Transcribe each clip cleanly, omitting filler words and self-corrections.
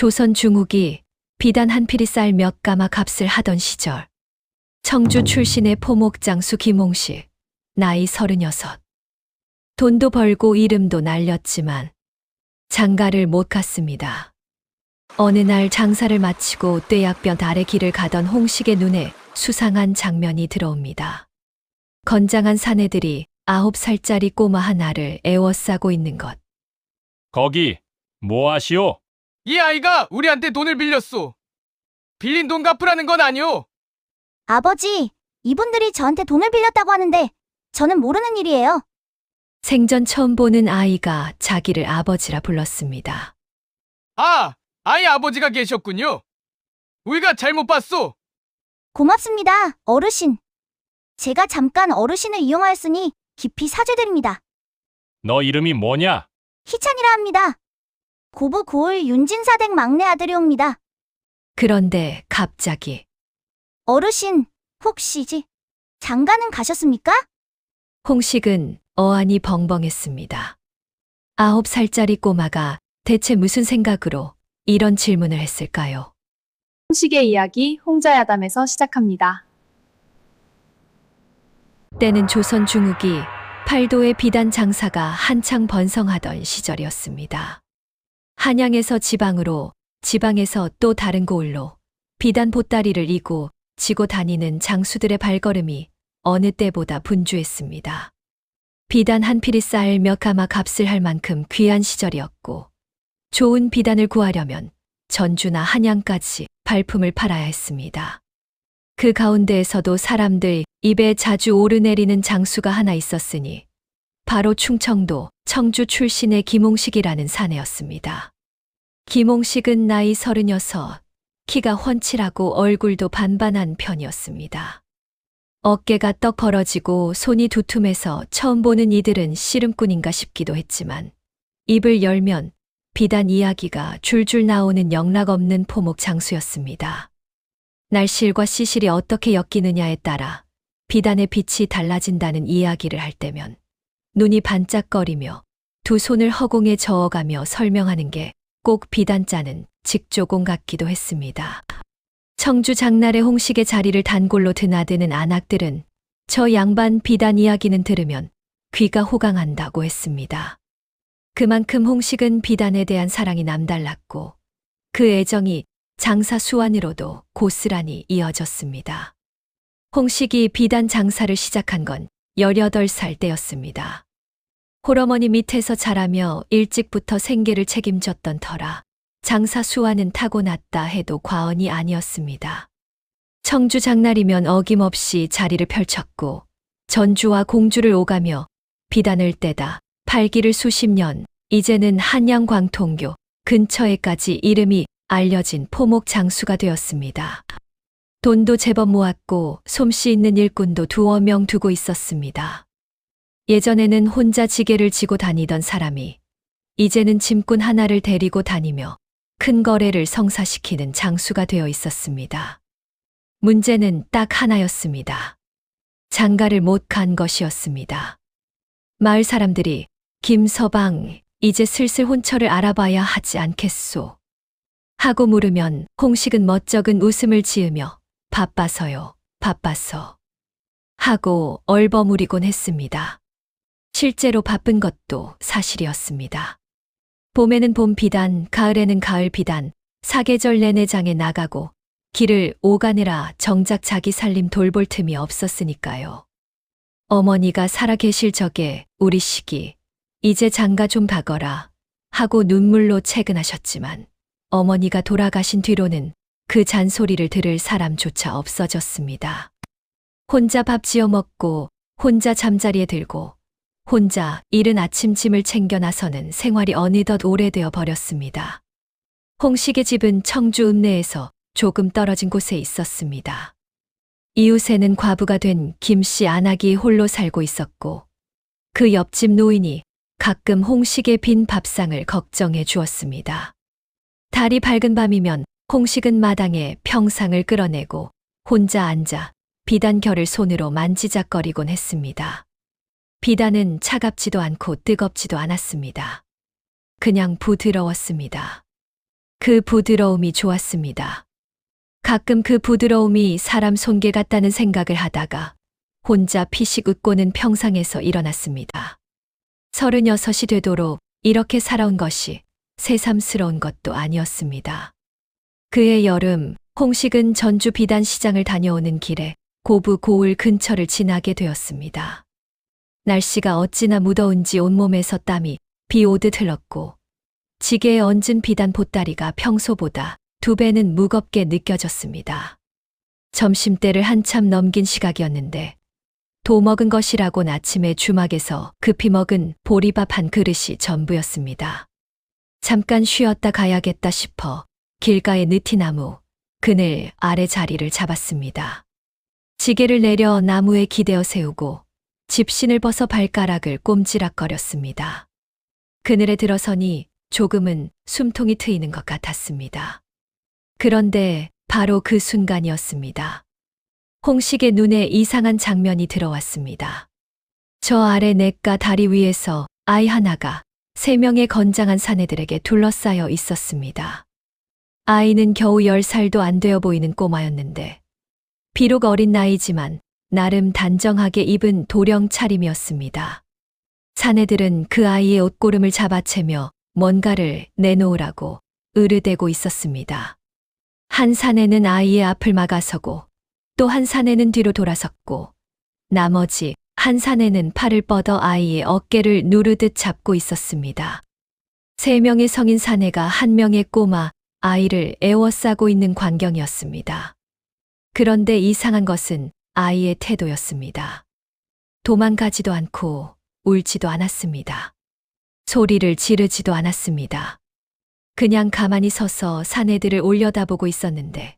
조선 중욱이 비단 한 피리 쌀 몇 가마 값을 하던 시절, 청주 출신의 포목장수 김홍식, 나이 36. 돈도 벌고 이름도 날렸지만 장가를 못 갔습니다. 어느 날 장사를 마치고 떼약볕 아래 길을 가던 홍식의 눈에 수상한 장면이 들어옵니다. 건장한 사내들이 9살짜리 꼬마 하나를 애워싸고 있는 것. 거기 뭐 하시오? 이 아이가 우리한테 돈을 빌렸소. 빌린 돈 갚으라는 건 아니오. 아버지, 이분들이 저한테 돈을 빌렸다고 하는데 저는 모르는 일이에요. 생전 처음 보는 아이가 자기를 아버지라 불렀습니다. 아, 아이 아버지가 계셨군요. 우리가 잘못 봤소. 고맙습니다, 어르신. 제가 잠깐 어르신을 이용하였으니 깊이 사죄드립니다. 너 이름이 뭐냐? 희찬이라 합니다. 고부 고을 윤진사댁 막내 아들이옵니다. 그런데 갑자기 어르신, 혹시 장가는 가셨습니까? 홍식은 어안이 벙벙했습니다. 9살짜리 꼬마가 대체 무슨 생각으로 이런 질문을 했을까요? 홍식의 이야기 홍자야담에서 시작합니다. 때는 조선 중욱이 팔도의 비단 장사가 한창 번성하던 시절이었습니다. 한양에서 지방으로, 지방에서 또 다른 고을로 비단 보따리를 이고 지고 다니는 장수들의 발걸음이 어느 때보다 분주했습니다. 비단 한 피리 쌀 몇 가마 값을 할 만큼 귀한 시절이었고, 좋은 비단을 구하려면 전주나 한양까지 발품을 팔아야 했습니다. 그 가운데에서도 사람들 입에 자주 오르내리는 장수가 하나 있었으니 바로 충청도 청주 출신의 김홍식이라는 사내였습니다. 김홍식은 나이 36, 키가 훤칠하고 얼굴도 반반한 편이었습니다. 어깨가 떡 벌어지고 손이 두툼해서 처음 보는 이들은 씨름꾼인가 싶기도 했지만 입을 열면 비단 이야기가 줄줄 나오는 영락없는 포목 장수였습니다. 날실과 시실이 어떻게 엮이느냐에 따라 비단의 빛이 달라진다는 이야기를 할 때면 눈이 반짝거리며 두 손을 허공에 저어가며 설명하는 게 꼭 비단자는 직조공 같기도 했습니다. 청주 장날의 홍식의 자리를 단골로 드나드는 안악들은 저 양반 비단 이야기는 들으면 귀가 호강한다고 했습니다. 그만큼 홍식은 비단에 대한 사랑이 남달랐고 그 애정이 장사 수완으로도 고스란히 이어졌습니다. 홍식이 비단 장사를 시작한 건 18살 때였습니다. 홀어머니 밑에서 자라며 일찍부터 생계를 책임졌던 터라 장사 수완은 타고났다 해도 과언이 아니었습니다. 청주 장날이면 어김없이 자리를 펼쳤고 전주와 공주를 오가며 비단을 떼다 팔기를 수십 년, 이제는 한양 광통교 근처에까지 이름이 알려진 포목 장수가 되었습니다. 돈도 제법 모았고 솜씨 있는 일꾼도 두어 명 두고 있었습니다. 예전에는 혼자 지게를 지고 다니던 사람이 이제는 짐꾼 하나를 데리고 다니며 큰 거래를 성사시키는 장수가 되어 있었습니다. 문제는 딱 하나였습니다. 장가를 못 간 것이었습니다. 마을 사람들이 김서방, 이제 슬슬 혼처를 알아봐야 하지 않겠소? 하고 물으면 홍식은 멋쩍은 웃음을 지으며 바빠서요, 바빠서 하고 얼버무리곤 했습니다. 실제로 바쁜 것도 사실이었습니다. 봄에는 봄 비단, 가을에는 가을 비단, 사계절 내내 장에 나가고 길을 오가느라 정작 자기 살림 돌볼 틈이 없었으니까요. 어머니가 살아 계실 적에 우리 시기 이제 장가 좀 가거라 하고 눈물로 채근하셨지만 어머니가 돌아가신 뒤로는 그 잔소리를 들을 사람조차 없어졌습니다. 혼자 밥 지어 먹고 혼자 잠자리에 들고 혼자 이른 아침 짐을 챙겨 나서는 생활이 어느덧 오래되어 버렸습니다. 홍식의 집은 청주 읍내에서 조금 떨어진 곳에 있었습니다. 이웃에는 과부가 된 김씨 안악이 홀로 살고 있었고 그 옆집 노인이 가끔 홍식의 빈 밥상을 걱정해 주었습니다. 달이 밝은 밤이면 홍식은 마당에 평상을 끌어내고 혼자 앉아 비단결을 손으로 만지작거리곤 했습니다. 비단은 차갑지도 않고 뜨겁지도 않았습니다. 그냥 부드러웠습니다. 그 부드러움이 좋았습니다. 가끔 그 부드러움이 사람 손길 같다는 생각을 하다가 혼자 피식 웃고는 평상에서 일어났습니다. 36이 되도록 이렇게 살아온 것이 새삼스러운 것도 아니었습니다. 그해 여름, 홍식은 전주 비단 시장을 다녀오는 길에 고부 고을 근처를 지나게 되었습니다. 날씨가 어찌나 무더운지 온몸에서 땀이 비 오듯 흘렀고 지게에 얹은 비단 보따리가 평소보다 2배는 무겁게 느껴졌습니다. 점심때를 한참 넘긴 시각이었는데 도 먹은 것이라곤 아침에 주막에서 급히 먹은 보리밥 한 그릇이 전부였습니다. 잠깐 쉬었다 가야겠다 싶어 길가의 느티나무, 그늘 아래 자리를 잡았습니다. 지게를 내려 나무에 기대어 세우고 집신을 벗어 발가락을 꼼지락거렸습니다. 그늘에 들어서니 조금은 숨통이 트이는 것 같았습니다. 그런데 바로 그 순간이었습니다. 홍식의 눈에 이상한 장면이 들어왔습니다. 저 아래 냇가 다리 위에서 아이 하나가 3명의 건장한 사내들에게 둘러싸여 있었습니다. 아이는 겨우 10살도 안 되어 보이는 꼬마였는데 비록 어린 나이지만 나름 단정하게 입은 도령 차림이었습니다. 사내들은 그 아이의 옷고름을 잡아채며 뭔가를 내놓으라고 으르대고 있었습니다. 한 사내는 아이의 앞을 막아서고 또 한 사내는 뒤로 돌아섰고 나머지 한 사내는 팔을 뻗어 아이의 어깨를 누르듯 잡고 있었습니다. 3명의 성인 사내가 1명의 꼬마 아이를 에워싸고 있는 광경이었습니다. 그런데 이상한 것은 아이의 태도였습니다. 도망가지도 않고 울지도 않았습니다. 소리를 지르지도 않았습니다. 그냥 가만히 서서 사내들을 올려다보고 있었는데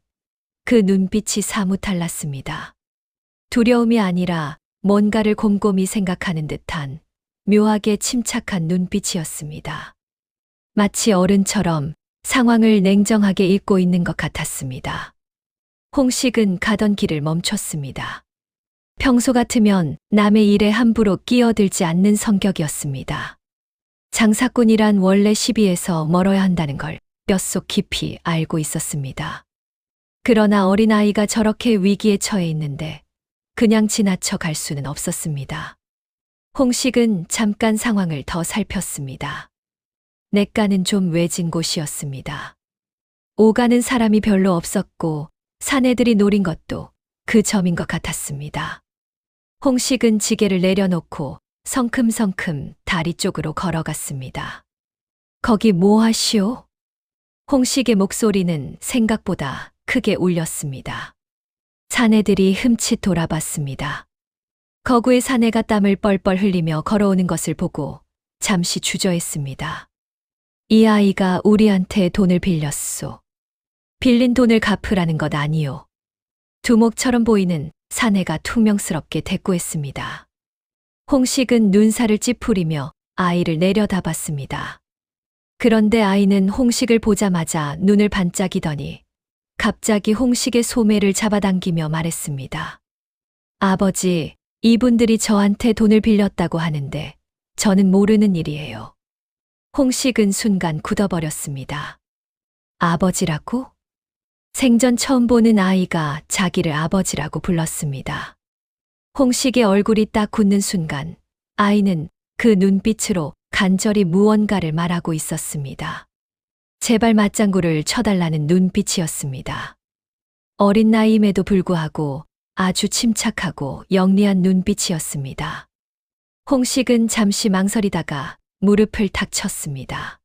그 눈빛이 사뭇 달랐습니다. 두려움이 아니라 뭔가를 곰곰이 생각하는 듯한 묘하게 침착한 눈빛이었습니다. 마치 어른처럼 상황을 냉정하게 읽고 있는 것 같았습니다. 홍식은 가던 길을 멈췄습니다. 평소 같으면 남의 일에 함부로 끼어들지 않는 성격이었습니다. 장사꾼이란 원래 시비에서 멀어야 한다는 걸 뼛속 깊이 알고 있었습니다. 그러나 어린아이가 저렇게 위기에 처해 있는데 그냥 지나쳐 갈 수는 없었습니다. 홍식은 잠깐 상황을 더 살폈습니다. 냇가는 좀 외진 곳이었습니다. 오가는 사람이 별로 없었고 사내들이 노린 것도 그 점인 것 같았습니다. 홍식은 지게를 내려놓고 성큼성큼 다리 쪽으로 걸어갔습니다. 거기 뭐 하시오? 홍식의 목소리는 생각보다 크게 울렸습니다. 사내들이 흠칫 돌아봤습니다. 거구의 사내가 땀을 뻘뻘 흘리며 걸어오는 것을 보고 잠시 주저했습니다. 이 아이가 우리한테 돈을 빌렸소. 빌린 돈을 갚으라는 것 아니오. 두목처럼 보이는 사내가 퉁명스럽게 대꾸했습니다. 홍식은 눈살을 찌푸리며 아이를 내려다봤습니다. 그런데 아이는 홍식을 보자마자 눈을 반짝이더니 갑자기 홍식의 소매를 잡아당기며 말했습니다. 아버지, 이분들이 저한테 돈을 빌렸다고 하는데 저는 모르는 일이에요. 홍식은 순간 굳어버렸습니다. 아버지라고? 생전 처음 보는 아이가 자기를 아버지라고 불렀습니다. 홍식의 얼굴이 딱 굳는 순간 아이는 그 눈빛으로 간절히 무언가를 말하고 있었습니다. 제발 맞장구를 쳐달라는 눈빛이었습니다. 어린 나이임에도 불구하고 아주 침착하고 영리한 눈빛이었습니다. 홍식은 잠시 망설이다가 무릎을 탁 쳤습니다.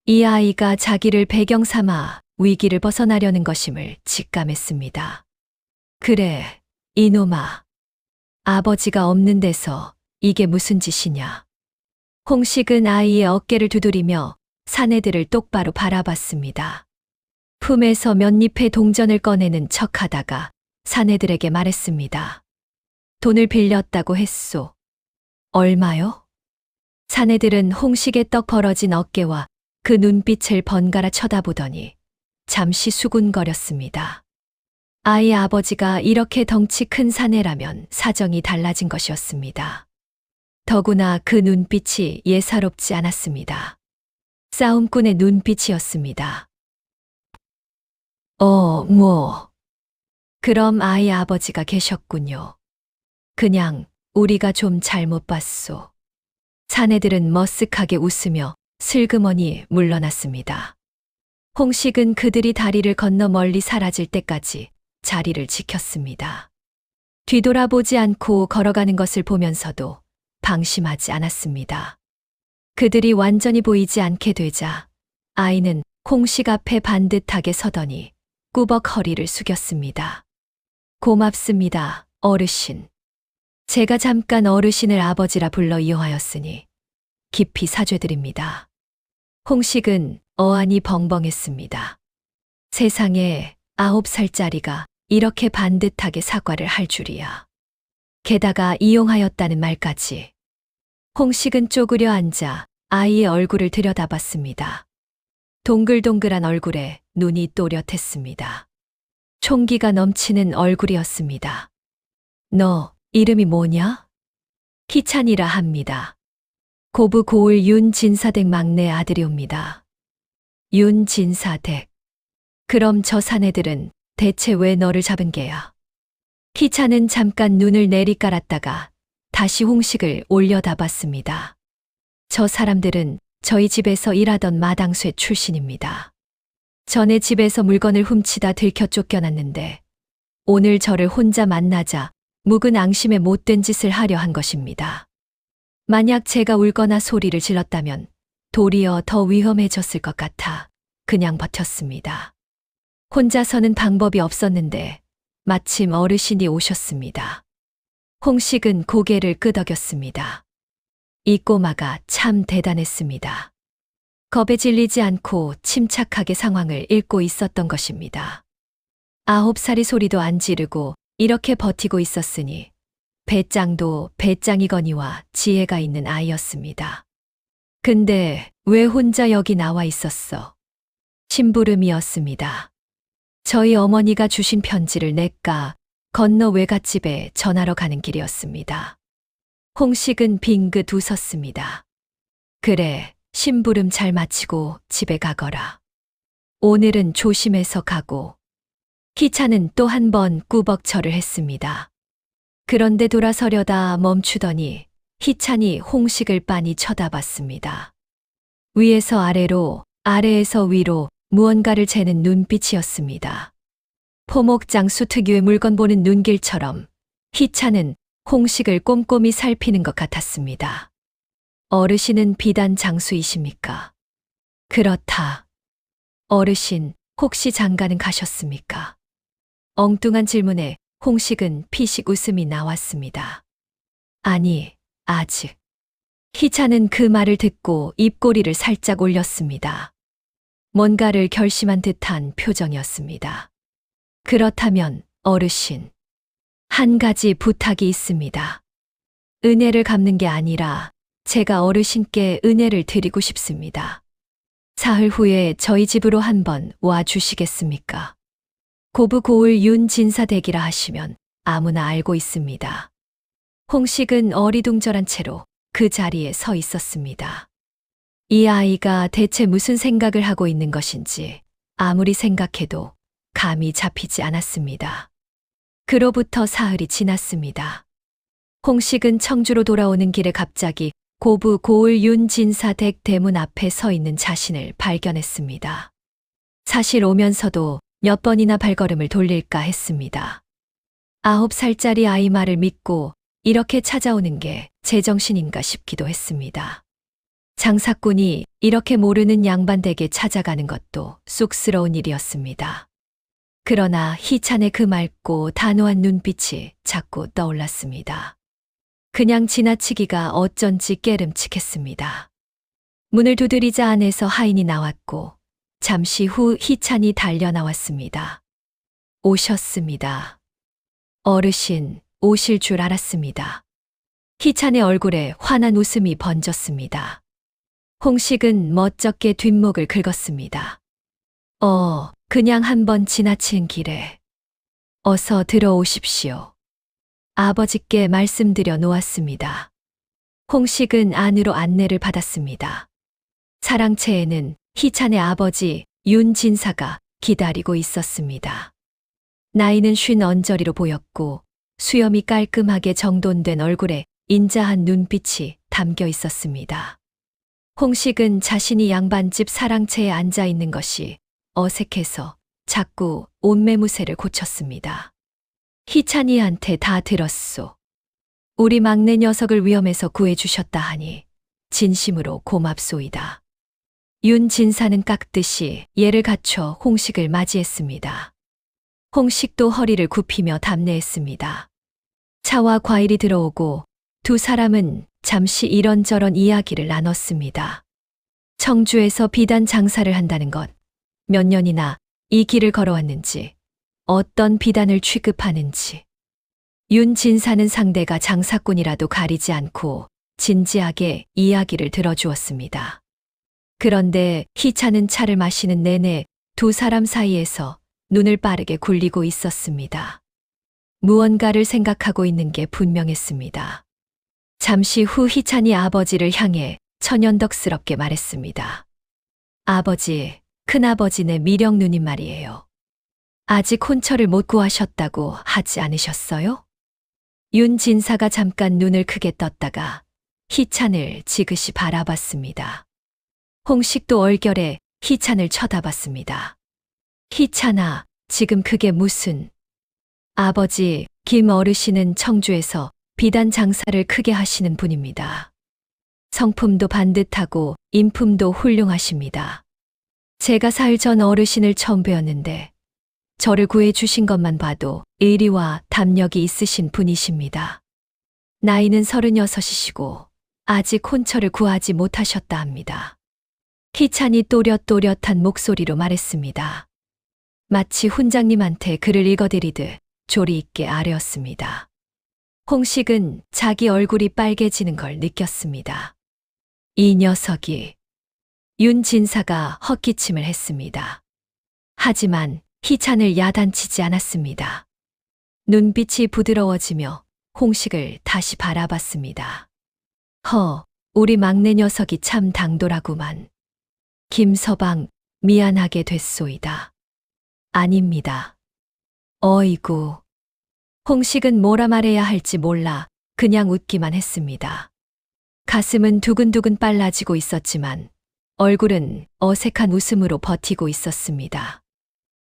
이 아이가 자기를 배경 삼아 위기를 벗어나려는 것임을 직감했습니다. 그래, 이놈아. 아버지가 없는 데서 이게 무슨 짓이냐. 홍식은 아이의 어깨를 두드리며 사내들을 똑바로 바라봤습니다. 품에서 몇 잎의 동전을 꺼내는 척하다가 사내들에게 말했습니다. 돈을 빌렸다고 했소. 얼마요? 사내들은 홍식의 떡 벌어진 어깨와 그 눈빛을 번갈아 쳐다보더니 잠시 수군거렸습니다. 아이 아버지가 이렇게 덩치 큰 사내라면 사정이 달라진 것이었습니다. 더구나 그 눈빛이 예사롭지 않았습니다. 싸움꾼의 눈빛이었습니다. 뭐. 그럼 아이 아버지가 계셨군요. 그냥 우리가 좀 잘못 봤소. 사내들은 머쓱하게 웃으며 슬그머니 물러났습니다. 홍식은 그들이 다리를 건너 멀리 사라질 때까지 자리를 지켰습니다. 뒤돌아보지 않고 걸어가는 것을 보면서도 방심하지 않았습니다. 그들이 완전히 보이지 않게 되자 아이는 홍식 앞에 반듯하게 서더니 꾸벅 허리를 숙였습니다. 고맙습니다, 어르신. 제가 잠깐 어르신을 아버지라 불러 이용하였으니 깊이 사죄드립니다. 홍식은 어안이 벙벙했습니다. 세상에 9살짜리가 이렇게 반듯하게 사과를 할 줄이야. 게다가 이용하였다는 말까지. 홍식은 쪼그려 앉아 아이의 얼굴을 들여다봤습니다. 동글동글한 얼굴에 눈이 또렷했습니다. 총기가 넘치는 얼굴이었습니다. 너 이름이 뭐냐? 희찬이라 합니다. 고부 고을 윤진사댁 막내 아들이옵니다. 윤진사댁. 그럼 저 사내들은 대체 왜 너를 잡은 게야? 희찬은 잠깐 눈을 내리깔았다가 다시 홍식을 올려다봤습니다. 저 사람들은 저희 집에서 일하던 마당쇠 출신입니다. 전에 집에서 물건을 훔치다 들켜 쫓겨났는데 오늘 저를 혼자 만나자 묵은 앙심에 못된 짓을 하려 한 것입니다. 만약 제가 울거나 소리를 질렀다면 도리어 더 위험해졌을 것 같아 그냥 버텼습니다. 혼자서는 방법이 없었는데 마침 어르신이 오셨습니다. 홍식은 고개를 끄덕였습니다. 이 꼬마가 참 대단했습니다. 겁에 질리지 않고 침착하게 상황을 읽고 있었던 것입니다. 9살이 소리도 안 지르고 이렇게 버티고 있었으니 배짱도 배짱이거니와 지혜가 있는 아이였습니다. 근데 왜 혼자 여기 나와 있었어? 심부름이었습니다. 저희 어머니가 주신 편지를 낼까 건너 외갓집에 전하러 가는 길이었습니다. 홍식은 빙긋 웃었습니다. 그래, 심부름 잘 마치고 집에 가거라. 오늘은 조심해서 가고. 희찬은 또 한 번 꾸벅절을 했습니다. 그런데 돌아서려다 멈추더니 희찬이 홍식을 빤히 쳐다봤습니다. 위에서 아래로, 아래에서 위로 무언가를 재는 눈빛이었습니다. 포목장수 특유의 물건 보는 눈길처럼 희찬은 홍식을 꼼꼼히 살피는 것 같았습니다. 어르신은 비단 장수이십니까? 그렇다. 어르신, 혹시 장가는 가셨습니까? 엉뚱한 질문에 홍식은 피식 웃음이 나왔습니다. 아니, 아직. 희찬은 그 말을 듣고 입꼬리를 살짝 올렸습니다. 뭔가를 결심한 듯한 표정이었습니다. 그렇다면 어르신, 한 가지 부탁이 있습니다. 은혜를 갚는 게 아니라 제가 어르신께 은혜를 드리고 싶습니다. 사흘 후에 저희 집으로 한번 와 주시겠습니까? 고부 고을 윤진사댁이라 하시면 아무나 알고 있습니다. 홍식은 어리둥절한 채로 그 자리에 서 있었습니다. 이 아이가 대체 무슨 생각을 하고 있는 것인지 아무리 생각해도 감이 잡히지 않았습니다. 그로부터 사흘이 지났습니다. 홍식은 청주로 돌아오는 길에 갑자기 고부 고을 윤진사댁 대문 앞에 서 있는 자신을 발견했습니다. 사실 오면서도 몇 번이나 발걸음을 돌릴까 했습니다. 9살짜리 아이 말을 믿고 이렇게 찾아오는 게 제정신인가 싶기도 했습니다. 장사꾼이 이렇게 모르는 양반 댁에 찾아가는 것도 쑥스러운 일이었습니다. 그러나 희찬의 그 맑고 단호한 눈빛이 자꾸 떠올랐습니다. 그냥 지나치기가 어쩐지 깨름칙했습니다. 문을 두드리자 안에서 하인이 나왔고 잠시 후 희찬이 달려 나왔습니다. 오셨습니다. 어르신, 오실 줄 알았습니다. 희찬의 얼굴에 환한 웃음이 번졌습니다. 홍식은 멋쩍게 뒷목을 긁었습니다. 그냥 한번 지나치는 길에. 어서 들어오십시오. 아버지께 말씀드려 놓았습니다. 홍식은 안으로 안내를 받았습니다. 사랑채에는 희찬의 아버지 윤진사가 기다리고 있었습니다. 나이는 50 언저리로 보였고 수염이 깔끔하게 정돈된 얼굴에 인자한 눈빛이 담겨 있었습니다. 홍식은 자신이 양반집 사랑채에 앉아 있는 것이 어색해서 자꾸 옷매무새를 고쳤습니다. 희찬이한테 다 들었소. 우리 막내 녀석을 위험에서 구해주셨다 하니 진심으로 고맙소이다. 윤진사는 깎듯이 예를 갖춰 홍식을 맞이했습니다. 홍식도 허리를 굽히며 답례했습니다. 차와 과일이 들어오고 두 사람은 잠시 이런저런 이야기를 나눴습니다. 청주에서 비단 장사를 한다는 것, 몇 년이나 이 길을 걸어왔는지, 어떤 비단을 취급하는지. 윤진사는 상대가 장사꾼이라도 가리지 않고 진지하게 이야기를 들어주었습니다. 그런데 희찬은 차를 마시는 내내 두 사람 사이에서 눈을 빠르게 굴리고 있었습니다. 무언가를 생각하고 있는 게 분명했습니다. 잠시 후 희찬이 아버지를 향해 천연덕스럽게 말했습니다. 아버지, 큰아버지네 미령 누님 말이에요. 아직 혼처를 못 구하셨다고 하지 않으셨어요? 윤진사가 잠깐 눈을 크게 떴다가 희찬을 지그시 바라봤습니다. 홍식도 얼결에 희찬을 쳐다봤습니다. 희찬아, 지금 그게 무슨... 아버지, 김 어르신은 청주에서 비단 장사를 크게 하시는 분입니다. 성품도 반듯하고 인품도 훌륭하십니다. 제가 사흘 전 어르신을 처음 뵈었는데 저를 구해주신 것만 봐도 의리와 담력이 있으신 분이십니다. 나이는 36이시고 아직 혼처를 구하지 못하셨다 합니다. 희찬이 또렷또렷한 목소리로 말했습니다. 마치 훈장님한테 글을 읽어드리듯 조리 있게 아뢰었습니다. 홍식은 자기 얼굴이 빨개지는 걸 느꼈습니다. 이 녀석이... 윤진사가 헛기침을 했습니다. 하지만 희찬을 야단치지 않았습니다. 눈빛이 부드러워지며 홍식을 다시 바라봤습니다. 우리 막내 녀석이 참 당돌하구만. 김서방, 미안하게 됐소이다. 아닙니다. 어이구. 홍식은 뭐라 말해야 할지 몰라 그냥 웃기만 했습니다. 가슴은 두근두근 빨라지고 있었지만 얼굴은 어색한 웃음으로 버티고 있었습니다.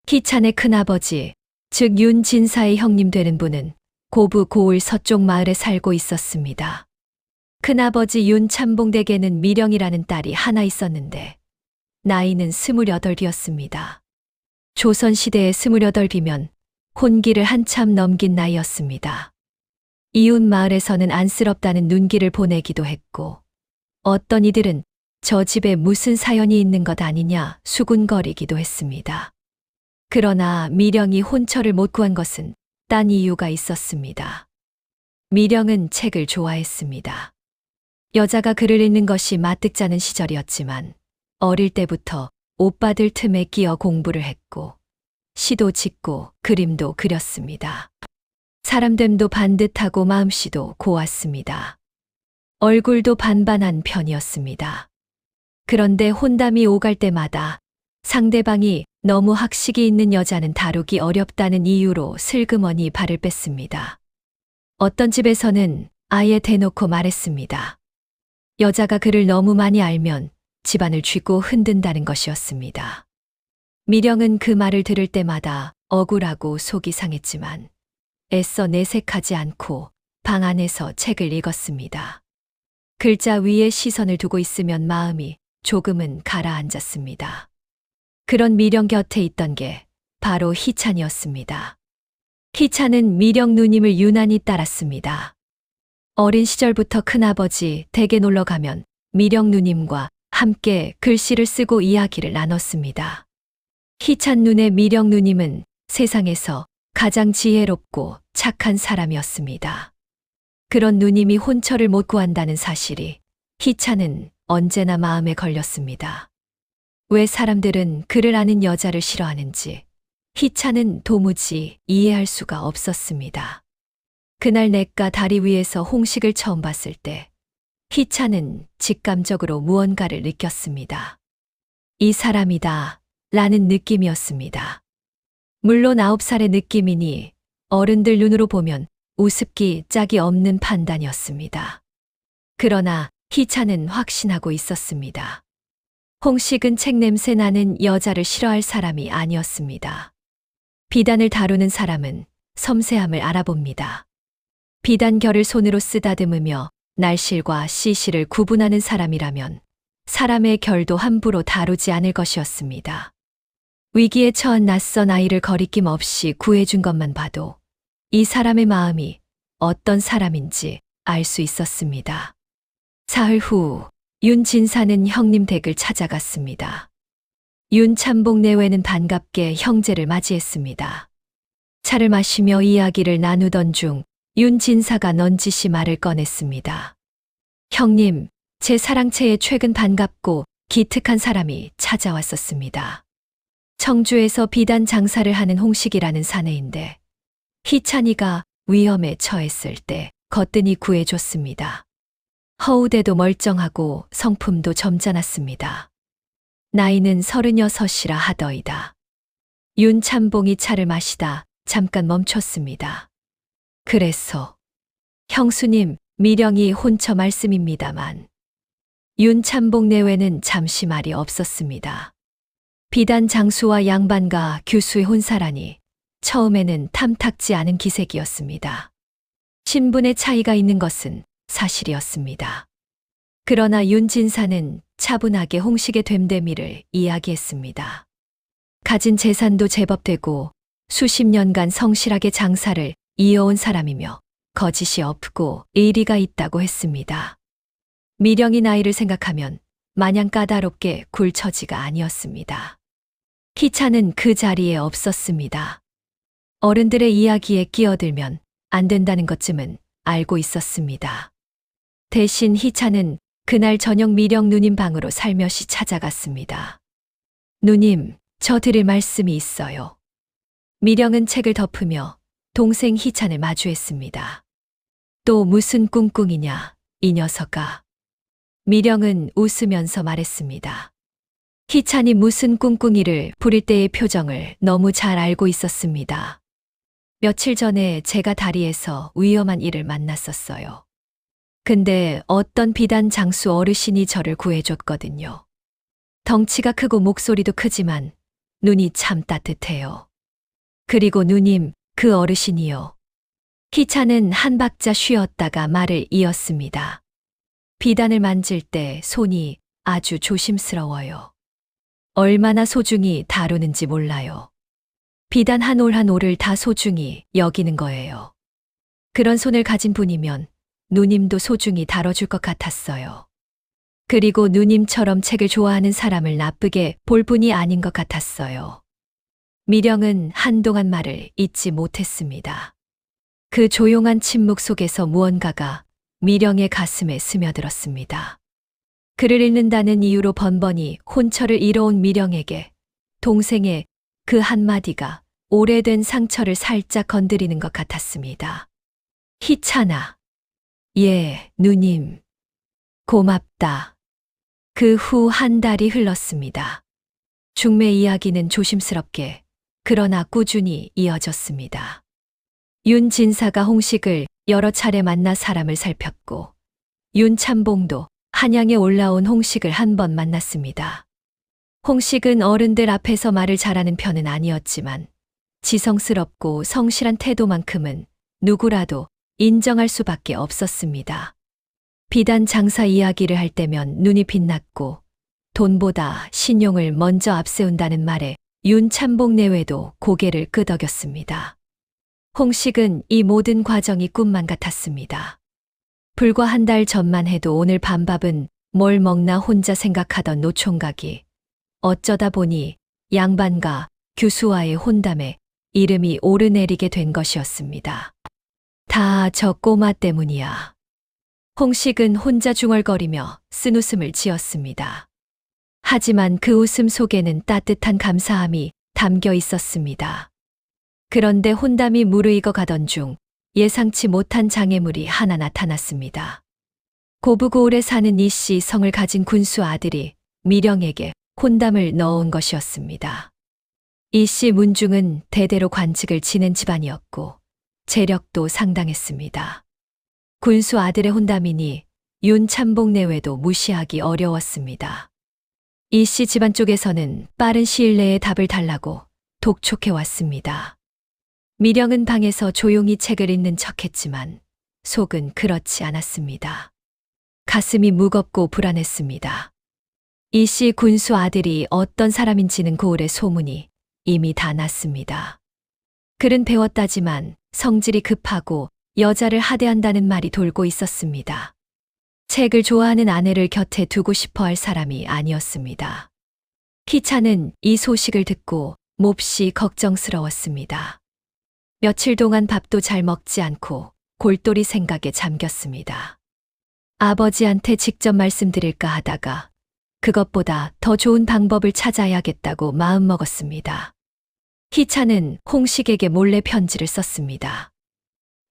희찬의 큰아버지, 즉 윤진사의 형님 되는 분은 고부 고을 서쪽 마을에 살고 있었습니다. 큰아버지 윤참봉댁에는 미령이라는 딸이 하나 있었는데 나이는 28이었습니다. 조선시대에 28이면 혼기를 한참 넘긴 나이였습니다. 이웃 마을에서는 안쓰럽다는 눈길을 보내기도 했고 어떤 이들은 저 집에 무슨 사연이 있는 것 아니냐 수군거리기도 했습니다. 그러나 미령이 혼처를 못 구한 것은 딴 이유가 있었습니다. 미령은 책을 좋아했습니다. 여자가 글을 읽는 것이 마뜩자는 시절이었지만 어릴 때부터 오빠들 틈에 끼어 공부를 했고 시도 짓고 그림도 그렸습니다. 사람됨도 반듯하고 마음씨도 고왔습니다. 얼굴도 반반한 편이었습니다. 그런데 혼담이 오갈 때마다 상대방이 너무 학식이 있는 여자는 다루기 어렵다는 이유로 슬그머니 발을 뺐습니다. 어떤 집에서는 아예 대놓고 말했습니다. 여자가 그를 너무 많이 알면 집안을 쥐고 흔든다는 것이었습니다. 미령은 그 말을 들을 때마다 억울하고 속이 상했지만 애써 내색하지 않고 방 안에서 책을 읽었습니다. 글자 위에 시선을 두고 있으면 마음이 조금은 가라앉았습니다. 그런 미령 곁에 있던 게 바로 희찬이었습니다. 희찬은 미령 누님을 유난히 따랐습니다. 어린 시절부터 큰아버지 댁에 놀러 가면 미령 누님과 함께 글씨를 쓰고 이야기를 나눴습니다. 희찬 눈의 미령 누님은 세상에서 가장 지혜롭고 착한 사람이었습니다. 그런 누님이 혼처를 못 구한다는 사실이 희찬은 언제나 마음에 걸렸습니다. 왜 사람들은 그를 아는 여자를 싫어하는지 희찬은 도무지 이해할 수가 없었습니다. 그날 냇가 다리 위에서 홍식을 처음 봤을 때 희찬은 직감적으로 무언가를 느꼈습니다. 이 사람이다. 라는 느낌이었습니다. 물론 9살의 느낌이니 어른들 눈으로 보면 우습기 짝이 없는 판단이었습니다. 그러나 희찬은 확신하고 있었습니다. 홍식은 책 냄새 나는 여자를 싫어할 사람이 아니었습니다. 비단을 다루는 사람은 섬세함을 알아봅니다. 비단결을 손으로 쓰다듬으며 날실과 씨실을 구분하는 사람이라면 사람의 결도 함부로 다루지 않을 것이었습니다. 위기에 처한 낯선 아이를 거리낌 없이 구해준 것만 봐도 이 사람의 마음이 어떤 사람인지 알 수 있었습니다. 사흘 후 윤진사는 형님 댁을 찾아갔습니다. 윤참복 내외는 반갑게 형제를 맞이했습니다. 차를 마시며 이야기를 나누던 중 윤진사가 넌지시 말을 꺼냈습니다. 형님, 제 사랑채에 최근 반갑고 기특한 사람이 찾아왔었습니다. 청주에서 비단 장사를 하는 홍식이라는 사내인데 희찬이가 위험에 처했을 때 거뜬히 구해줬습니다. 허우대도 멀쩡하고 성품도 점잖았습니다. 나이는 36이라 하더이다. 윤참봉이 차를 마시다 잠깐 멈췄습니다. 그래서 형수님, 미령이 혼처 말씀입니다만 윤참봉 내외는 잠시 말이 없었습니다. 비단 장수와 양반가 규수의 혼사라니 처음에는 탐탁지 않은 기색이었습니다. 신분의 차이가 있는 것은 사실이었습니다. 그러나 윤진사는 차분하게 홍식의 됨됨이를 이야기했습니다. 가진 재산도 제법 되고 수십 년간 성실하게 장사를 이어온 사람이며 거짓이 없고 의리가 있다고 했습니다. 미령이 나이를 생각하면 마냥 까다롭게 굴 처지가 아니었습니다. 희찬은 그 자리에 없었습니다. 어른들의 이야기에 끼어들면 안 된다는 것쯤은 알고 있었습니다. 대신 희찬은 그날 저녁 미령 누님 방으로 살며시 찾아갔습니다. 누님, 저 드릴 말씀이 있어요. 미령은 책을 덮으며 동생 희찬을 마주했습니다. 또 무슨 꿍꿍이냐, 이 녀석아. 미령은 웃으면서 말했습니다. 희찬이 무슨 꿍꿍이를 부릴 때의 표정을 너무 잘 알고 있었습니다. 며칠 전에 제가 다리에서 위험한 일을 만났었어요. 근데 어떤 비단 장수 어르신이 저를 구해줬거든요. 덩치가 크고 목소리도 크지만 눈이 참 따뜻해요. 그리고 누님, 그 어르신이요. 희찬은 한 박자 쉬었다가 말을 이었습니다. 비단을 만질 때 손이 아주 조심스러워요. 얼마나 소중히 다루는지 몰라요. 비단 한 올 한 올을 다 소중히 여기는 거예요. 그런 손을 가진 분이면 누님도 소중히 다뤄줄 것 같았어요. 그리고 누님처럼 책을 좋아하는 사람을 나쁘게 볼 분이 아닌 것 같았어요. 미령은 한동안 말을 잇지 못했습니다. 그 조용한 침묵 속에서 무언가가 미령의 가슴에 스며들었습니다. 그를 잃는다는 이유로 번번이 혼처를 잃어온 미령에게 동생의 그 한마디가 오래된 상처를 살짝 건드리는 것 같았습니다. 희찬아. 예, 누님. 고맙다. 그 후 한 달이 흘렀습니다. 중매 이야기는 조심스럽게 그러나 꾸준히 이어졌습니다. 윤진사가 홍식을 여러 차례 만나 사람을 살폈고 윤참봉도 한양에 올라온 홍식을 한 번 만났습니다. 홍식은 어른들 앞에서 말을 잘하는 편은 아니었지만 지성스럽고 성실한 태도만큼은 누구라도 인정할 수밖에 없었습니다. 비단 장사 이야기를 할 때면 눈이 빛났고 돈보다 신용을 먼저 앞세운다는 말에 윤참복 내외도 고개를 끄덕였습니다. 홍식은 이 모든 과정이 꿈만 같았습니다. 불과 한 달 전만 해도 오늘 밤밥은 뭘 먹나 혼자 생각하던 노총각이 어쩌다 보니 양반과 규수와의 혼담에 이름이 오르내리게 된 것이었습니다. 다 저 꼬마 때문이야. 홍식은 혼자 중얼거리며 쓴웃음을 지었습니다. 하지만 그 웃음 속에는 따뜻한 감사함이 담겨 있었습니다. 그런데 혼담이 무르익어 가던 중 예상치 못한 장애물이 하나 나타났습니다. 고부고을에 사는 이씨 성을 가진 군수 아들이 미령에게 혼담을 넣어온 것이었습니다. 이 씨 문중은 대대로 관직을 지낸 집안이었고 재력도 상당했습니다. 군수 아들의 혼담이니 윤참봉 내외도 무시하기 어려웠습니다. 이 씨 집안 쪽에서는 빠른 시일 내에 답을 달라고 독촉해 왔습니다. 미령은 방에서 조용히 책을 읽는 척했지만 속은 그렇지 않았습니다. 가슴이 무겁고 불안했습니다. 이 씨 군수 아들이 어떤 사람인지는 고을의 소문이 이미 다 났습니다. 글은 배웠다지만 성질이 급하고 여자를 하대한다는 말이 돌고 있었습니다. 책을 좋아하는 아내를 곁에 두고 싶어 할 사람이 아니었습니다. 희찬은 이 소식을 듣고 몹시 걱정스러웠습니다. 며칠 동안 밥도 잘 먹지 않고 골똘히 생각에 잠겼습니다. 아버지한테 직접 말씀드릴까 하다가 그것보다 더 좋은 방법을 찾아야겠다고 마음먹었습니다. 희찬은 홍식에게 몰래 편지를 썼습니다.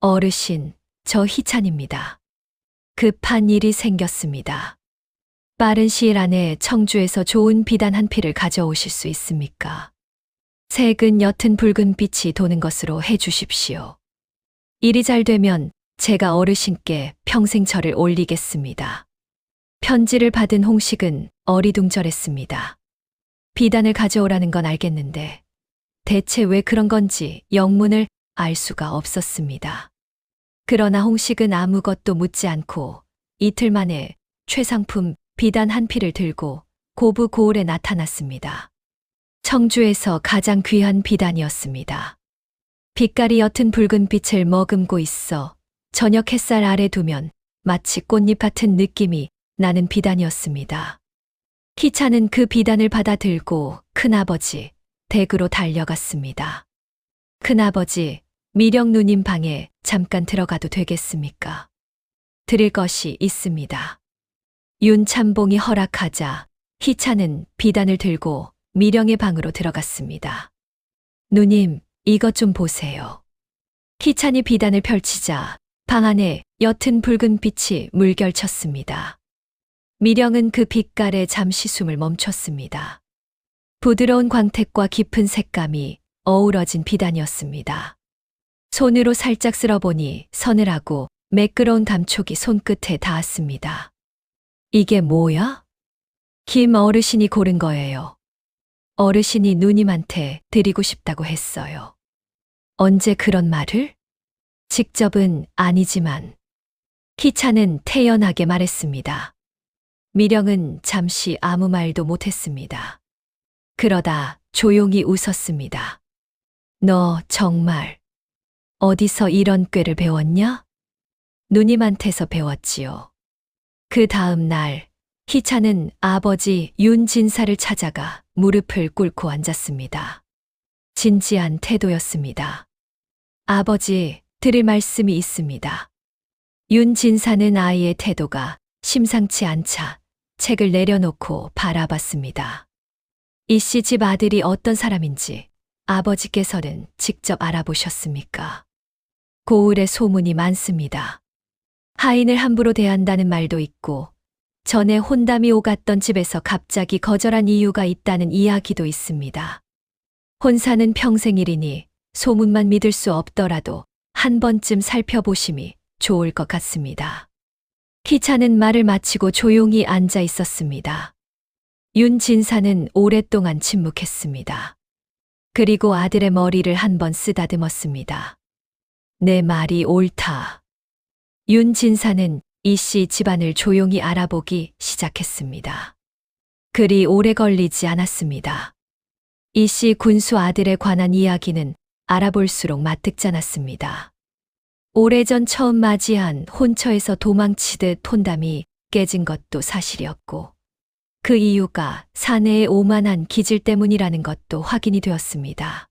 어르신, 저 희찬입니다. 급한 일이 생겼습니다. 빠른 시일 안에 청주에서 좋은 비단 한 필을 가져오실 수 있습니까? 색은 옅은 붉은 빛이 도는 것으로 해주십시오. 일이 잘 되면 제가 어르신께 평생 절을 올리겠습니다. 편지를 받은 홍식은 어리둥절했습니다. 비단을 가져오라는 건 알겠는데 대체 왜 그런 건지 영문을 알 수가 없었습니다. 그러나 홍식은 아무것도 묻지 않고 이틀 만에 최상품 비단 한 필을 들고 고부 고을에 나타났습니다. 청주에서 가장 귀한 비단이었습니다. 빛깔이 옅은 붉은 빛을 머금고 있어 저녁 햇살 아래 두면 마치 꽃잎 같은 느낌이 나는 비단이었습니다. 희찬은 그 비단을 받아 들고 큰아버지 댁으로 달려갔습니다. 큰아버지, 미령 누님 방에 잠깐 들어가도 되겠습니까? 드릴 것이 있습니다. 윤참봉이 허락하자 희찬은 비단을 들고 미령의 방으로 들어갔습니다. 누님, 이것 좀 보세요. 희찬이 비단을 펼치자 방 안에 옅은 붉은 빛이 물결쳤습니다. 미령은 그 빛깔에 잠시 숨을 멈췄습니다. 부드러운 광택과 깊은 색감이 어우러진 비단이었습니다. 손으로 살짝 쓸어보니 서늘하고 매끄러운 감촉이 손끝에 닿았습니다. 이게 뭐야? 김 어르신이 고른 거예요. 어르신이 누님한테 드리고 싶다고 했어요. 언제 그런 말을? 직접은 아니지만 희찬은 태연하게 말했습니다. 미령은 잠시 아무 말도 못했습니다. 그러다 조용히 웃었습니다. 너 정말 어디서 이런 꾀를 배웠냐? 누님한테서 배웠지요. 그 다음 날 희찬은 아버지 윤진사를 찾아가 무릎을 꿇고 앉았습니다. 진지한 태도였습니다. 아버지, 드릴 말씀이 있습니다. 윤진사는 아이의 태도가 심상치 않자 책을 내려놓고 바라봤습니다. 이 씨 집 아들이 어떤 사람인지 아버지께서는 직접 알아보셨습니까? 고을에 소문이 많습니다. 하인을 함부로 대한다는 말도 있고 전에 혼담이 오갔던 집에서 갑자기 거절한 이유가 있다는 이야기도 있습니다. 혼사는 평생일이니 소문만 믿을 수 없더라도 한 번쯤 살펴보심이 좋을 것 같습니다. 희찬은 말을 마치고 조용히 앉아 있었습니다. 윤진사는 오랫동안 침묵했습니다. 그리고 아들의 머리를 한번 쓰다듬었습니다. 내 말이 옳다. 윤진사는 이 씨 집안을 조용히 알아보기 시작했습니다. 그리 오래 걸리지 않았습니다. 이 씨 군수 아들에 관한 이야기는 알아볼수록 마뜩잖았습니다. 오래전 처음 맞이한 혼처에서 도망치듯 혼담이 깨진 것도 사실이었고 그 이유가 사내의 오만한 기질 때문이라는 것도 확인이 되었습니다.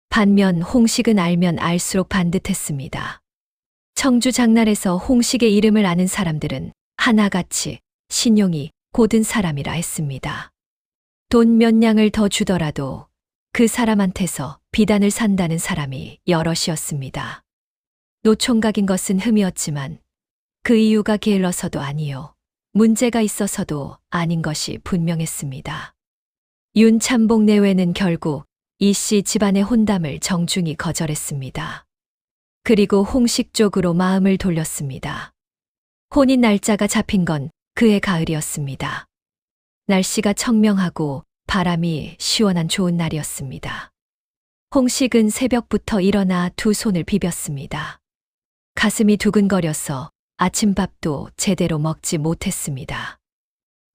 반면 홍식은 알면 알수록 반듯했습니다. 청주 장날에서 홍식의 이름을 아는 사람들은 하나같이 신용이 고든 사람이라 했습니다. 돈 몇 냥을 더 주더라도 그 사람한테서 비단을 산다는 사람이 여럿이었습니다. 노총각인 것은 흠이었지만 그 이유가 게을러서도 아니요. 문제가 있어서도 아닌 것이 분명했습니다. 윤참복 내외는 결국 이 씨 집안의 혼담을 정중히 거절했습니다. 그리고 홍식 쪽으로 마음을 돌렸습니다. 혼인 날짜가 잡힌 건 그해 가을이었습니다. 날씨가 청명하고 바람이 시원한 좋은 날이었습니다. 홍식은 새벽부터 일어나 두 손을 비볐습니다. 가슴이 두근거려서 아침밥도 제대로 먹지 못했습니다.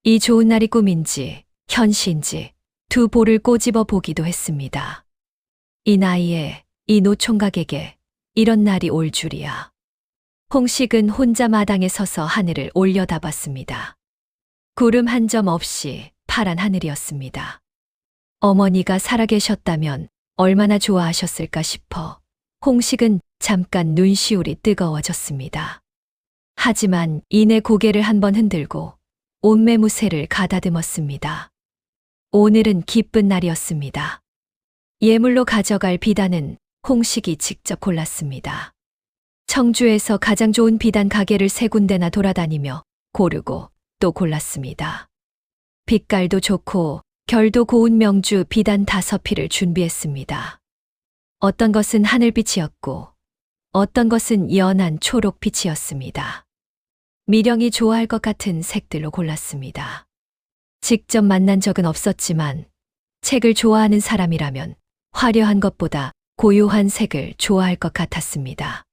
이 좋은 날이 꿈인지 현시인지 두 볼을 꼬집어 보기도 했습니다. 이 나이에 이 노총각에게 이런 날이 올 줄이야. 홍식은 혼자 마당에 서서 하늘을 올려다봤습니다. 구름 한 점 없이 파란 하늘이었습니다. 어머니가 살아계셨다면 얼마나 좋아하셨을까 싶어 홍식은 잠깐 눈시울이 뜨거워졌습니다. 하지만 이내 고개를 한번 흔들고 옷매무새를 가다듬었습니다. 오늘은 기쁜 날이었습니다. 예물로 가져갈 비단은 홍식이 직접 골랐습니다. 청주에서 가장 좋은 비단 가게를 세 군데나 돌아다니며 고르고 또 골랐습니다. 빛깔도 좋고 결도 고운 명주 비단 5필을 준비했습니다. 어떤 것은 하늘빛이었고 어떤 것은 연한 초록빛이었습니다. 미령이 좋아할 것 같은 색들로 골랐습니다. 직접 만난 적은 없었지만 책을 좋아하는 사람이라면 화려한 것보다 고요한 색을 좋아할 것 같았습니다.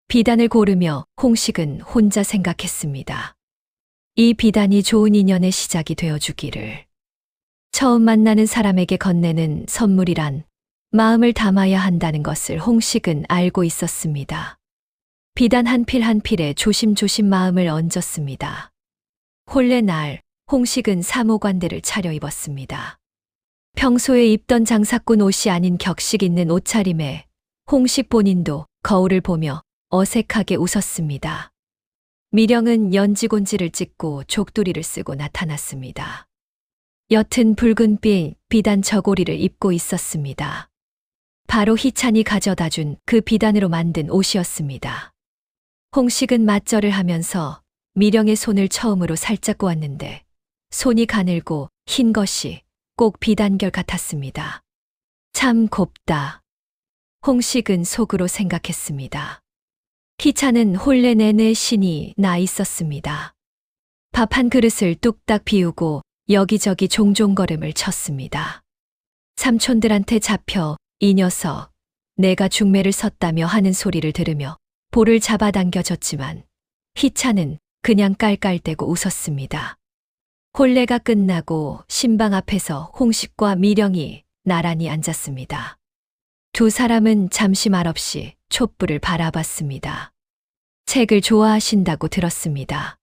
비단을 고르며 홍식은 혼자 생각했습니다. 이 비단이 좋은 인연의 시작이 되어주기를. 처음 만나는 사람에게 건네는 선물이란 마음을 담아야 한다는 것을 홍식은 알고 있었습니다. 비단 한 필 한 필에 조심조심 마음을 얹었습니다. 혼례 날 홍식은 사모관대를 차려입었습니다. 평소에 입던 장사꾼 옷이 아닌 격식 있는 옷차림에 홍식 본인도 거울을 보며 어색하게 웃었습니다. 미령은 연지곤지를 찍고 족두리를 쓰고 나타났습니다. 옅은 붉은빛 비단 저고리를 입고 있었습니다. 바로 희찬이 가져다 준 그 비단으로 만든 옷이었습니다. 홍식은 맞절을 하면서 미령의 손을 처음으로 살짝 꼬았는데 손이 가늘고 흰 것이 꼭 비단결 같았습니다. 참 곱다. 홍식은 속으로 생각했습니다. 희찬은 혼례 내내 신이 나 있었습니다. 밥 한 그릇을 뚝딱 비우고 여기저기 종종 걸음을 쳤습니다. 삼촌들한테 잡혀 이 녀석 내가 중매를 섰다며 하는 소리를 들으며 볼을 잡아당겨졌지만 희찬은 그냥 깔깔대고 웃었습니다. 혼례가 끝나고 신방 앞에서 홍식과 미령이 나란히 앉았습니다. 두 사람은 잠시 말없이 촛불을 바라봤습니다. 책을 좋아하신다고 들었습니다.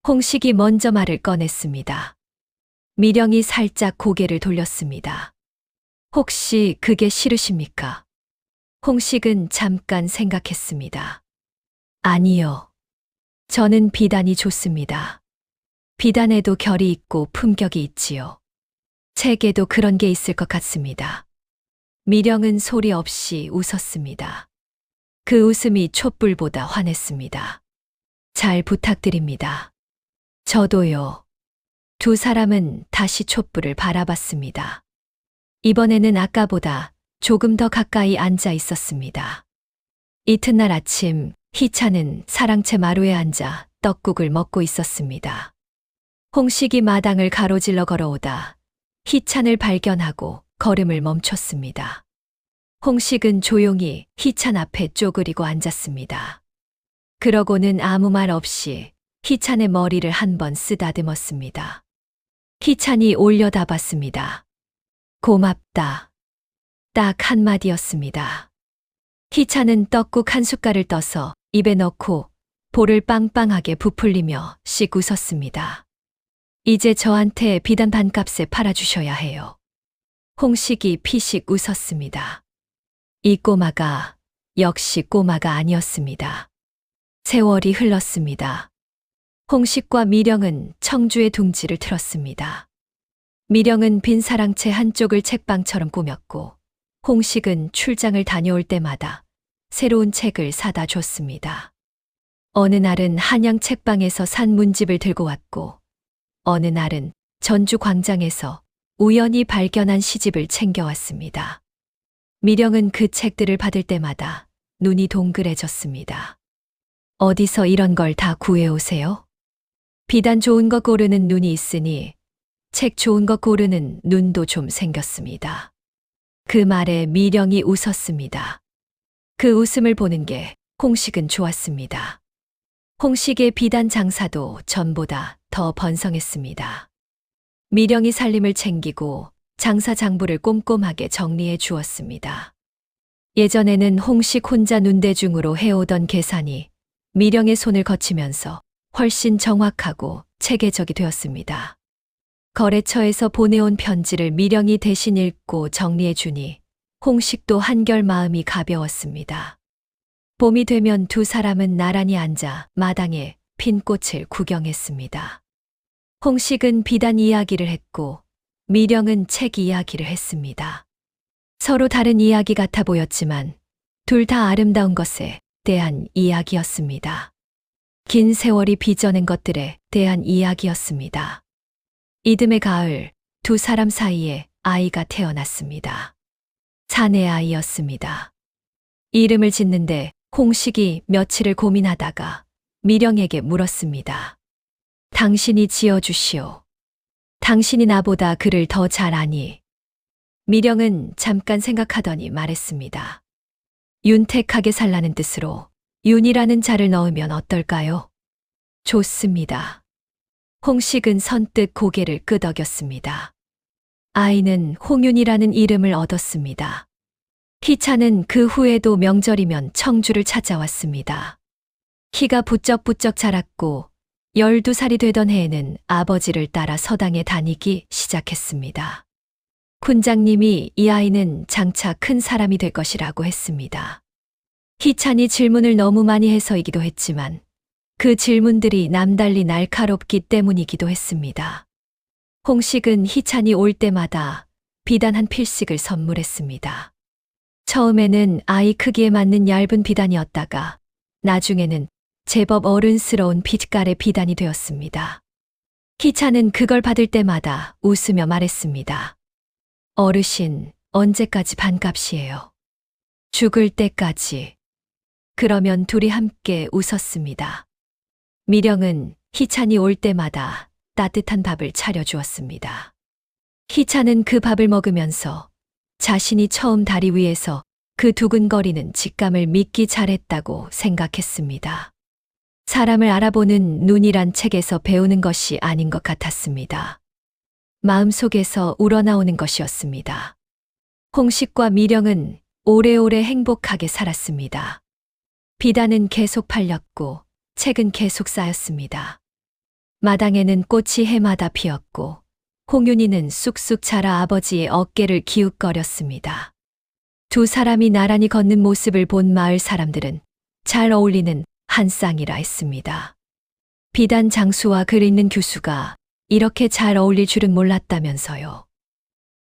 홍식이 먼저 말을 꺼냈습니다. 미령이 살짝 고개를 돌렸습니다. 혹시 그게 싫으십니까? 홍식은 잠깐 생각했습니다. 아니요. 저는 비단이 좋습니다. 비단에도 결이 있고 품격이 있지요. 책에도 그런 게 있을 것 같습니다. 미령은 소리 없이 웃었습니다. 그 웃음이 촛불보다 환했습니다. 잘 부탁드립니다. 저도요. 두 사람은 다시 촛불을 바라봤습니다. 이번에는 아까보다 조금 더 가까이 앉아 있었습니다. 이튿날 아침 희찬은 사랑채 마루에 앉아 떡국을 먹고 있었습니다. 홍식이 마당을 가로질러 걸어오다 희찬을 발견하고 걸음을 멈췄습니다. 홍식은 조용히 희찬 앞에 쪼그리고 앉았습니다. 그러고는 아무 말 없이 희찬의 머리를 한번 쓰다듬었습니다. 희찬이 올려다봤습니다. 고맙다. 딱 한마디였습니다. 희찬은 떡국 한 숟갈을 떠서 입에 넣고 볼을 빵빵하게 부풀리며 씩 웃었습니다. 이제 저한테 비단 반값에 팔아주셔야 해요. 홍식이 피식 웃었습니다. 이 꼬마가 역시 꼬마가 아니었습니다. 세월이 흘렀습니다. 홍식과 미령은 청주의 둥지를 틀었습니다. 미령은 빈 사랑채 한쪽을 책방처럼 꾸몄고 홍식은 출장을 다녀올 때마다 새로운 책을 사다 줬습니다. 어느 날은 한양 책방에서 산 문집을 들고 왔고 어느 날은 전주 광장에서 우연히 발견한 시집을 챙겨왔습니다. 미령은 그 책들을 받을 때마다 눈이 동그래졌습니다. 어디서 이런 걸 다 구해오세요? 비단 좋은 거 고르는 눈이 있으니 책 좋은 거 고르는 눈도 좀 생겼습니다. 그 말에 미령이 웃었습니다. 그 웃음을 보는 게 홍식은 좋았습니다. 홍식의 비단 장사도 전보다 더 번성했습니다. 미령이 살림을 챙기고 장사 장부를 꼼꼼하게 정리해 주었습니다. 예전에는 홍식 혼자 눈대중으로 해오던 계산이 미령의 손을 거치면서 훨씬 정확하고 체계적이 되었습니다. 거래처에서 보내온 편지를 미령이 대신 읽고 정리해 주니 홍식도 한결 마음이 가벼웠습니다. 봄이 되면 두 사람은 나란히 앉아 마당에 핀 꽃을 구경했습니다. 홍식은 비단 이야기를 했고 미령은 책 이야기를 했습니다. 서로 다른 이야기 같아 보였지만 둘 다 아름다운 것에 대한 이야기였습니다. 긴 세월이 빚어낸 것들에 대한 이야기였습니다. 이듬해 가을 두 사람 사이에 아이가 태어났습니다. 사내 아이였습니다. 이름을 짓는데 홍식이 며칠을 고민하다가 미령에게 물었습니다. 당신이 지어주시오. 당신이 나보다 그를 더 잘 아니. 미령은 잠깐 생각하더니 말했습니다. 윤택하게 살라는 뜻으로 윤이라는 자를 넣으면 어떨까요? 좋습니다. 홍식은 선뜻 고개를 끄덕였습니다. 아이는 홍윤이라는 이름을 얻었습니다. 희차는 그 후에도 명절이면 청주를 찾아왔습니다. 키가 부쩍부쩍 자랐고 12살이 되던 해에는 아버지를 따라 서당에 다니기 시작했습니다. 군장님이 이 아이는 장차 큰 사람이 될 것이라고 했습니다. 희찬이 질문을 너무 많이 해서이기도 했지만 그 질문들이 남달리 날카롭기 때문이기도 했습니다. 홍식은 희찬이 올 때마다 비단 한 필씩을 선물했습니다. 처음에는 아이 크기에 맞는 얇은 비단이었다가 나중에는 제법 어른스러운 빛깔의 비단이 되었습니다. 희찬은 그걸 받을 때마다 웃으며 말했습니다. 어르신, 언제까지 반값이에요? 죽을 때까지. 그러면 둘이 함께 웃었습니다. 미령은 희찬이 올 때마다 따뜻한 밥을 차려주었습니다. 희찬은 그 밥을 먹으면서 자신이 처음 다리 위에서 그 두근거리는 직감을 믿기 잘했다고 생각했습니다. 사람을 알아보는 눈이란 책에서 배우는 것이 아닌 것 같았습니다. 마음속에서 우러나오는 것이었습니다. 홍식과 미령은 오래오래 행복하게 살았습니다. 비단은 계속 팔렸고 책은 계속 쌓였습니다. 마당에는 꽃이 해마다 피었고 홍윤이는 쑥쑥 자라 아버지의 어깨를 기웃거렸습니다. 두 사람이 나란히 걷는 모습을 본 마을 사람들은 잘 어울리는 한 쌍이라 했습니다. 비단 장수와 글 읽는 교수가 이렇게 잘 어울릴 줄은 몰랐다면서요.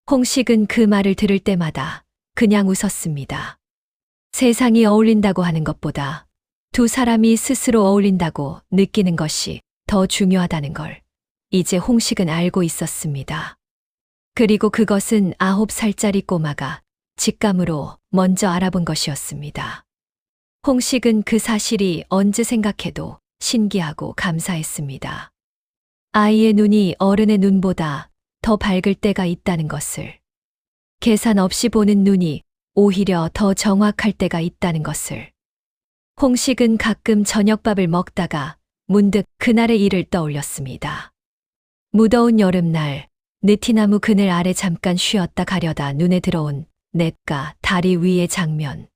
홍식은 그 말을 들을 때마다 그냥 웃었습니다. 세상이 어울린다고 하는 것보다 두 사람이 스스로 어울린다고 느끼는 것이 더 중요하다는 걸 이제 홍식은 알고 있었습니다. 그리고 그것은 9살짜리 꼬마가 직감으로 먼저 알아본 것이었습니다. 홍식은 그 사실이 언제 생각해도 신기하고 감사했습니다. 아이의 눈이 어른의 눈보다 더 밝을 때가 있다는 것을, 계산 없이 보는 눈이 오히려 더 정확할 때가 있다는 것을. 홍식은 가끔 저녁밥을 먹다가 문득 그날의 일을 떠올렸습니다. 무더운 여름날 느티나무 그늘 아래 잠깐 쉬었다 가려다 눈에 들어온 냇가 다리 위의 장면.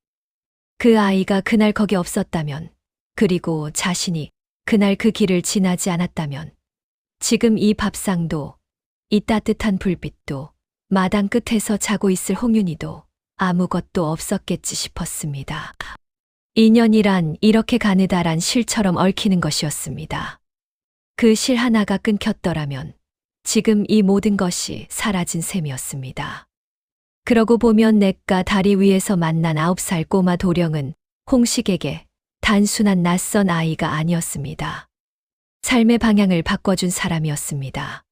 그 아이가 그날 거기 없었다면, 그리고 자신이 그날 그 길을 지나지 않았다면 지금 이 밥상도, 이 따뜻한 불빛도, 마당 끝에서 자고 있을 홍윤이도 아무것도 없었겠지 싶었습니다. 인연이란 이렇게 가느다란 실처럼 얽히는 것이었습니다. 그 실 하나가 끊겼더라면 지금 이 모든 것이 사라진 셈이었습니다. 그러고 보면 냇가 다리 위에서 만난 9살 꼬마 도령은 홍식에게 단순한 낯선 아이가 아니었습니다. 삶의 방향을 바꿔준 사람이었습니다.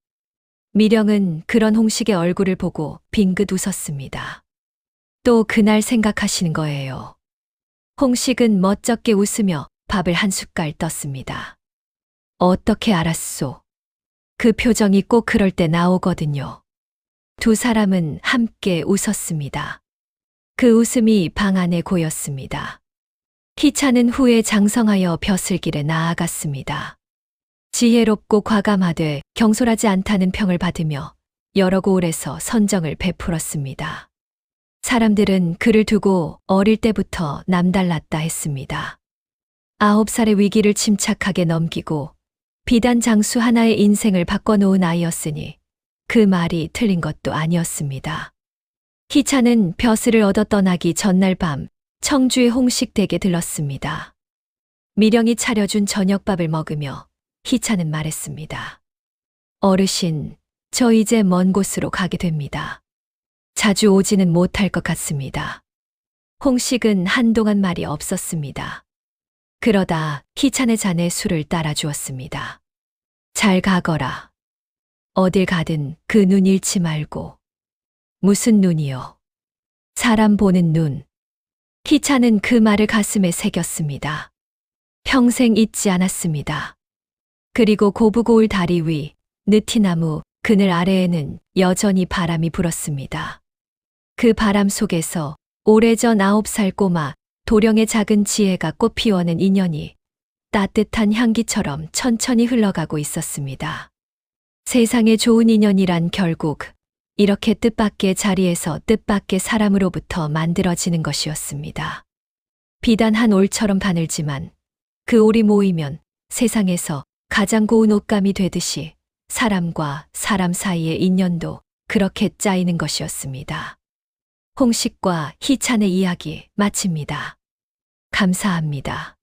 미령은 그런 홍식의 얼굴을 보고 빙긋 웃었습니다. 또 그날 생각하시는 거예요. 홍식은 멋쩍게 웃으며 밥을 한 숟갈 떴습니다. 어떻게 알았소? 그 표정이 꼭 그럴 때 나오거든요. 두 사람은 함께 웃었습니다. 그 웃음이 방 안에 고였습니다. 희차는 후에 장성하여 벼슬길에 나아갔습니다. 지혜롭고 과감하되 경솔하지 않다는 평을 받으며 여러 고을에서 선정을 베풀었습니다. 사람들은 그를 두고 어릴 때부터 남달랐다 했습니다. 9살의 위기를 침착하게 넘기고 비단 장수 하나의 인생을 바꿔놓은 아이였으니 그 말이 틀린 것도 아니었습니다. 희차는 벼슬을 얻어 떠나기 전날 밤 청주의 홍식댁에 들렀습니다. 미령이 차려준 저녁밥을 먹으며 희차는 말했습니다. 어르신, 저 이제 먼 곳으로 가게 됩니다. 자주 오지는 못할 것 같습니다. 홍식은 한동안 말이 없었습니다. 그러다 희찬의 잔에 술을 따라 주었습니다. 잘 가거라. 어딜 가든 그 눈 잃지 말고. 무슨 눈이요? 사람 보는 눈. 희찬은 그 말을 가슴에 새겼습니다. 평생 잊지 않았습니다. 그리고 고부고울 다리 위, 느티나무, 그늘 아래에는 여전히 바람이 불었습니다. 그 바람 속에서 오래전 9살 꼬마 도령의 작은 지혜가 꽃 피워낸 인연이 따뜻한 향기처럼 천천히 흘러가고 있었습니다. 세상에 좋은 인연이란 결국 이렇게 뜻밖의 자리에서 뜻밖의 사람으로부터 만들어지는 것이었습니다. 비단 한 올처럼 가늘지만 그 올이 모이면 세상에서 가장 고운 옷감이 되듯이 사람과 사람 사이의 인연도 그렇게 짜이는 것이었습니다. 홍식과 희찬의 이야기 마칩니다. 감사합니다.